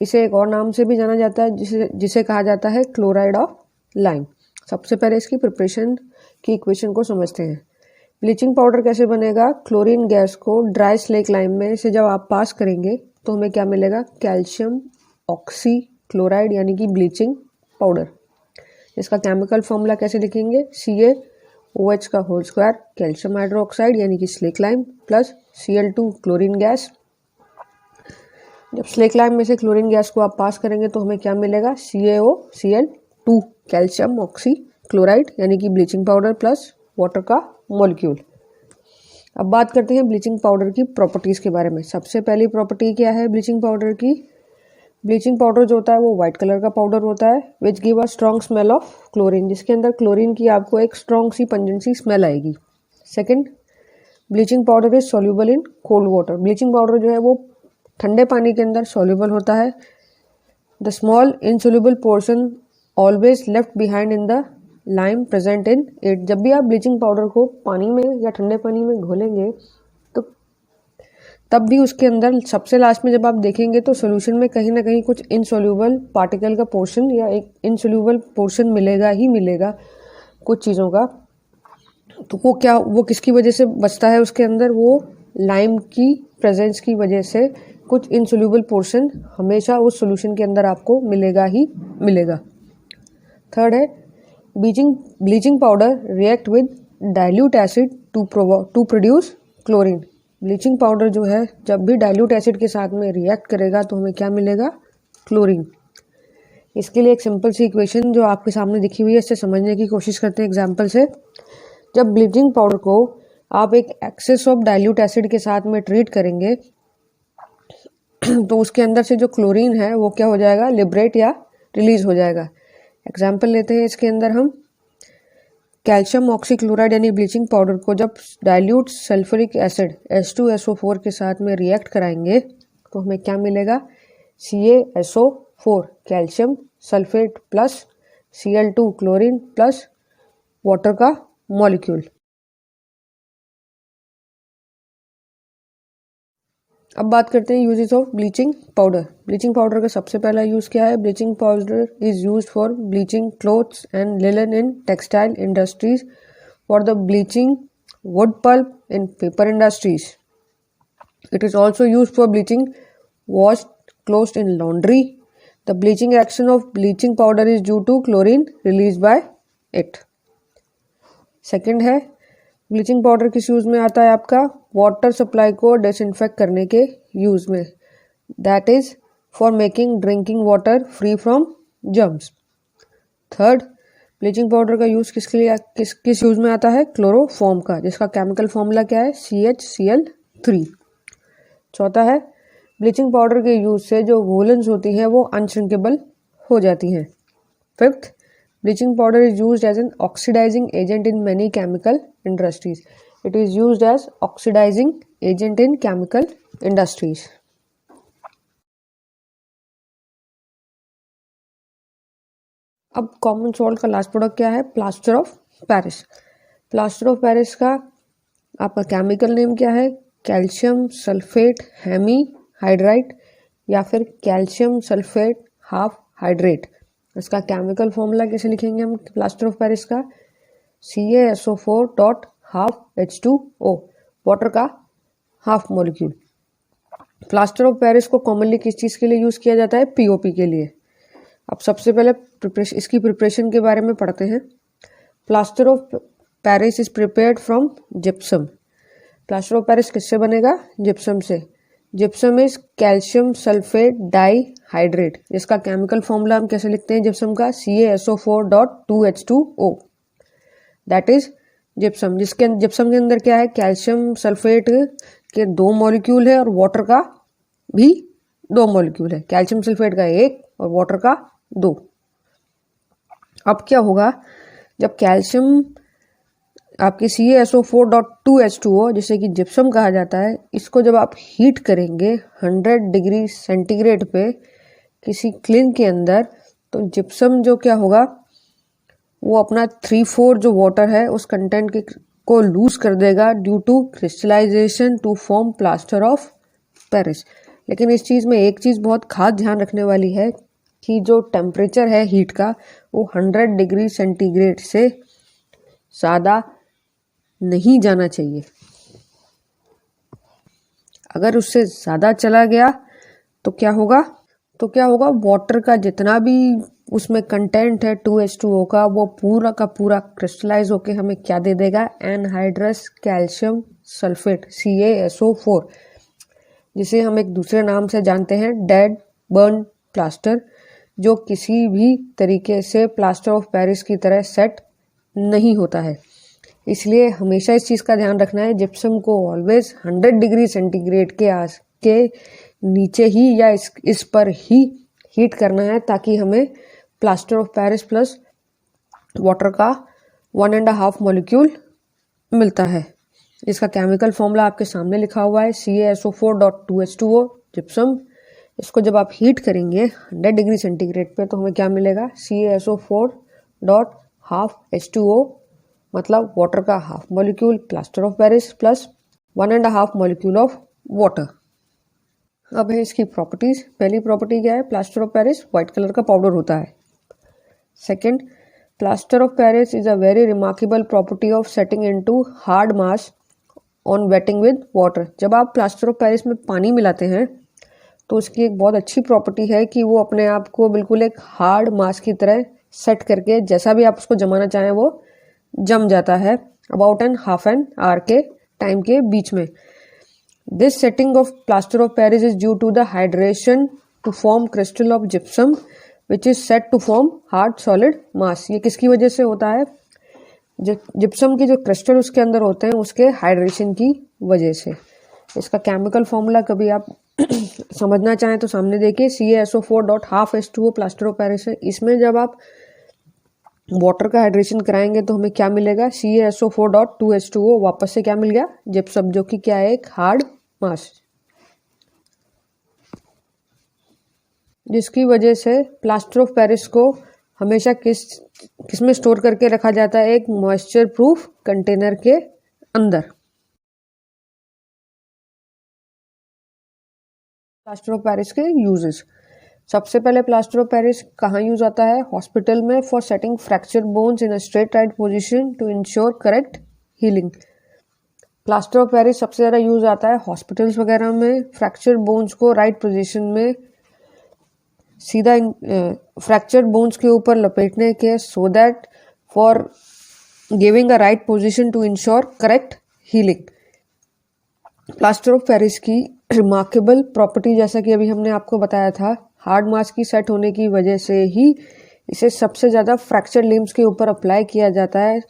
इसे एक और नाम से भी जाना जाता है जिसे कहा जाता है क्लोराइड ऑफ लाइम। सबसे पहले इसकी प्रिपरेशन की इक्वेशन को समझते हैं। ब्लीचिंग पाउडर कैसे बनेगा, क्लोरीन गैस को ड्राई स्लेक लाइम में से जब आप पास करेंगे तो हमें क्या मिलेगा, कैल्शियम ऑक्सीक्लोराइड यानी कि ब्लीचिंग पाउडर। इसका केमिकल फॉर्मूला कैसे लिखेंगे, CaOH का होल स्क्वायर, कैल्शियम हाइड्रोक्साइड यानी कि slack lime plus Cl2 chlorine gas. जब स्लेक लाइम में से क्लोरीन गैस को आप पास करेंगे तो हमें क्या मिलेगा, CaOCl2 कैल्शियम ऑक्सीक्लोराइड यानी कि ब्लीचिंग पाउडर प्लस वाटर का मॉलिक्यूल। अब बात करते हैं ब्लीचिंग पाउडर की प्रॉपर्टीज के बारे में। सबसे पहली प्रॉपर्टी क्या है ब्लीचिंग पाउडर की, ब्लीचिंग पाउडर जो होता है वो व्हाइट कलर का पाउडर होता है, which give a strong smell of chlorine, जिसके अंदर क्लोरीन की आपको एक स्ट्रॉन्ग सी पंजेंसी स्मेल आएगी। Second, bleaching powder is soluble in cold water, bleaching powder जो है वो ठंडे पानी के अंदर सोल्यूबल होता है। The small insoluble portion always left behind in the lime present in it. जब भी आप ब्लीचिंग पाउडर को पानी में या ठंडे पानी में घोलेंगे तो तब भी उसके अंदर सबसे लास्ट में जब आप देखेंगे तो सोल्यूशन में कहीं ना कहीं कुछ इनसोल्यूबल पार्टिकल का पोर्शन या एक इनसोल्यूबल पोर्शन मिलेगा ही मिलेगा कुछ चीज़ों का। तो वो किसकी वजह से बचता है उसके अंदर, वो लाइम की प्रेजेंस की वजह से कुछ इनसोल्यूबल पोर्शन हमेशा उस सोल्यूशन के अंदर आपको मिलेगा ही मिलेगा। थर्ड है, bleaching powder react with dilute acid to produce chlorine. Bleaching powder जो है जब भी डाइल्यूट एसिड के साथ में रिएक्ट करेगा तो हमें क्या मिलेगा, क्लोरीन। इसके लिए एक सिंपल सी इक्वेशन जो आपके सामने दिखी हुई है, इससे समझने की कोशिश करते हैं एग्जाम्पल से। जब ब्लीचिंग पाउडर को आप एक एक्सेस ऑफ डाइल्यूट एसिड के साथ में ट्रीट करेंगे तो उसके अंदर से जो क्लोरीन है वो क्या हो जाएगा, लिबरेट या रिलीज हो जाएगा। एग्जाम्पल लेते हैं इसके अंदर हम, कैल्शियम ऑक्सीक्लोराइड यानी ब्लीचिंग पाउडर को जब डाइल्यूट सल्फ्यूरिक एसिड H2SO4 के साथ में रिएक्ट कराएंगे तो हमें क्या मिलेगा, CaSO4 calcium sulphate plus Cl2 chlorine plus water का मॉलिक्यूल। अब बात करते हैं uses of bleaching powder. Bleaching powder का सबसे पहला यूज़ क्या है, bleaching powder is used for bleaching clothes and linen in textile industries, for the bleaching wood pulp in paper industries. It is also used for bleaching washed clothes in laundry. The bleaching action of bleaching powder is due to chlorine released by it. Second है, bleaching powder किस use में आता है आपका, water supply को disinfect करने के use में, that is for making drinking water free from germs. Third, bleaching powder का यूज़ किसके लिए किस यूज़ में आता है, क्लोरोफॉर्म का, जिसका केमिकल फॉर्मूला क्या है, CHCl3। चौथा है, ब्लीचिंग पाउडर के यूज़ से जो वूलन्स होती हैं वो अनश्रिंकेबल हो जाती हैं। Fifth, bleaching powder is used as an oxidising agent in many chemical industries. It is used as oxidising agent in chemical industries. अब कॉमन सॉल्ट का लास्ट प्रोडक्ट क्या है, plaster of Paris. Plaster of Paris का आपका chemical name क्या है, calcium sulphate Hemy hydride या फिर कैल्शियम सल्फेट हाफ हाइड्रेट। इसका केमिकल फॉर्मूला कैसे लिखेंगे हम प्लास्टर ऑफ पेरिस का, CaSO4 dot half H2O, water का half molecule. Plaster of Paris को कॉमनली किस चीज़ के लिए यूज़ किया जाता है, POP के लिए। अब सबसे पहले इसकी प्रिपरेशन के बारे में पढ़ते हैं। Plaster of Paris is prepared from gypsum. Plaster of Paris किससे बनेगा, जिप्सम से। Gypsum is calcium sulphate dihydrate, जिसका केमिकल फॉर्मूला हम कैसे लिखते हैं जिप्सम का, CaSO4 dot 2H2O, that is gypsum. Gypsum के अंदर क्या है, कैल्शियम सल्फेट के 2 मॉलिक्यूल है और वाटर का भी 2 मॉलिक्यूल है, कैल्शियम सल्फेट का 1 और वाटर का 2। अब क्या होगा, जब कैल्शियम आपके CaSO4.2H2O जिसे कि जिप्सम कहा जाता है, इसको जब आप हीट करेंगे 100 डिग्री सेंटीग्रेड पे किसी क्लिन के अंदर, तो जिप्सम जो क्या होगा, वो अपना 3/4 जो वाटर है उस कंटेंट को लूज कर देगा due to crystallization to form plaster of Paris. लेकिन इस चीज़ में एक चीज़ बहुत खास ध्यान रखने वाली है कि जो टेम्परेचर है हीट का वो 100 डिग्री सेंटीग्रेड से ज़्यादा नहीं जाना चाहिए। अगर उससे ज़्यादा चला गया तो क्या होगा, वाटर का जितना भी उसमें कंटेंट है 2H2O का, वो पूरा का पूरा क्रिस्टलाइज होके हमें क्या दे देगा, एनहाइड्रस कैल्शियम सल्फेट CaSO4, जिसे हम एक दूसरे नाम से जानते हैं डेड बर्न प्लास्टर, जो किसी भी तरीके से प्लास्टर ऑफ पेरिस की तरह सेट नहीं होता है। इसलिए हमेशा इस चीज़ का ध्यान रखना है, जिप्सम को ऑलवेज 100 डिग्री सेंटीग्रेड के नीचे ही या इस पर ही हीट करना है, ताकि हमें plaster of Paris plus water का 1.5 मॉलिक्यूल मिलता है। इसका केमिकल फॉर्मूला आपके सामने लिखा हुआ है, CaSO4.2H2O जिप्सम। इसको जब आप हीट करेंगे 100 डिग्री सेंटीग्रेड पे तो हमें क्या मिलेगा, CaSO4.हाफ H2O, मतलब वाटर का half molecule plaster of Paris plus 1.5 molecule of water. अब है इसकी प्रॉपर्टीज। पहली प्रॉपर्टी क्या है, plaster of Paris white colour का पाउडर होता है। Second, plaster of Paris is a very remarkable property of setting into hard mass on waiting with water. जब आप प्लास्टर ऑफ पेरिस में पानी मिलाते हैं तो उसकी एक बहुत अच्छी प्रॉपर्टी है कि वो अपने आप को बिल्कुल एक हार्ड मास की तरह सेट करके जैसा भी आप उसको जमाना चाहें वो जम जाता है about an half an hour के टाइम के बीच में। This setting of plaster of Paris is due to the hydration to form crystal of gypsum which is set to form hard solid mass. ये किसकी वजह से होता है, जिप्सम की जो क्रिस्टल उसके अंदर होते हैं उसके हाइड्रेशन की वजह से। इसका केमिकल फॉर्मूला कभी आप समझना चाहें तो सामने देखिए, CaSO4.12H2O प्लास्टर ऑफ पेरिस है। इसमें जब आप वाटर का हाइड्रेशन कराएंगे तो हमें क्या मिलेगा, CaSO4.2H2O। वापस से क्या मिल गया, जिप्सम, जो कि क्या है, एक हार्ड मास, जिसकी वजह से प्लास्टर ऑफ पेरिस को हमेशा किस में स्टोर करके रखा जाता है, एक मॉइस्चर प्रूफ कंटेनर के अंदर। प्लास्टर ऑफ पेरिस के यूजेस, सबसे पहले प्लास्टर ऑफ पेरिस कहाँ यूज आता है, हॉस्पिटल में, for setting fracture bones in a straight right position to ensure correct healing. Plaster of Paris सबसे ज़्यादा यूज आता है हॉस्पिटल्स वगैरह में, फ्रैक्चर बोन्स को राइट पोजीशन में सीधा फ्रैक्चर बोन्स के ऊपर लपेटने के, so that for giving a right position to ensure correct healing. Plaster of Paris की रिमार्केबल प्रॉपर्टी, जैसा कि अभी हमने आपको बताया था, हार्ड मास की सेट होने की वजह से ही इसे सबसे ज़्यादा फ्रैक्चर लिम्स के ऊपर अप्लाई किया जाता है,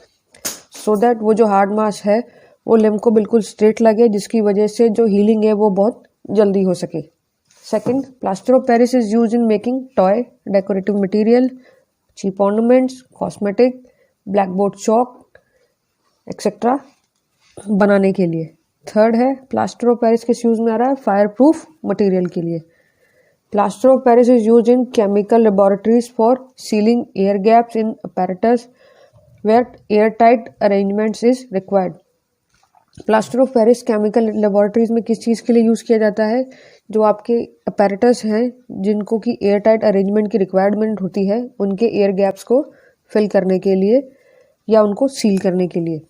सो दैट वो जो हार्ड मास है वो लिम्ब को बिल्कुल स्ट्रेट लगे, जिसकी वजह से जो हीलिंग है वो बहुत जल्दी हो सके। Second, plaster of Paris is use in making toy, decorative material, cheap ornaments, cosmetic, blackboard chalk etcetera बनाने के लिए। थर्ड है, प्लास्टर ऑफ पेरिस किस यूज में आ रहा है, फायर प्रूफ मटीरियल के लिए। Plaster of Paris is use in chemical laboratories for sealing air gaps in apparatus where airtight arrangements is required। Plaster of Paris chemical laboratories में किस चीज़ के लिए यूज़ किया जाता है, जो आपके अपैरेटस हैं जिनको कि एयर टाइट अरेंजमेंट की रिक्वायरमेंट होती है, उनके एयर गैप्स को फिल करने के लिए या उनको सील करने के लिए।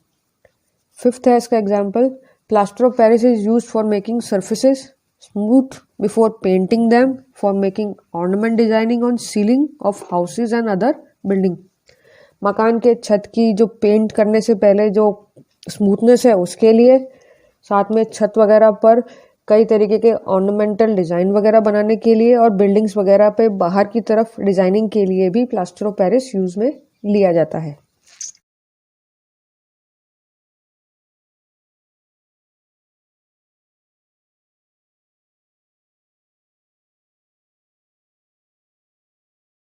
फिफ्थ है इसका example, plaster of Paris is use for making surfaces smooth before painting them, for making ornament designing on ceiling of houses and other building. मकान के छत की जो पेंट करने से पहले जो स्मूथनेस है उसके लिए, साथ में छत वगैरह पर कई तरीके के ऑर्नामेंटल डिज़ाइन वगैरह बनाने के लिए, और बिल्डिंग्स वगैरह पे बाहर की तरफ डिज़ाइनिंग के लिए भी प्लास्टर ऑफ पेरिस यूज़ में लिया जाता है।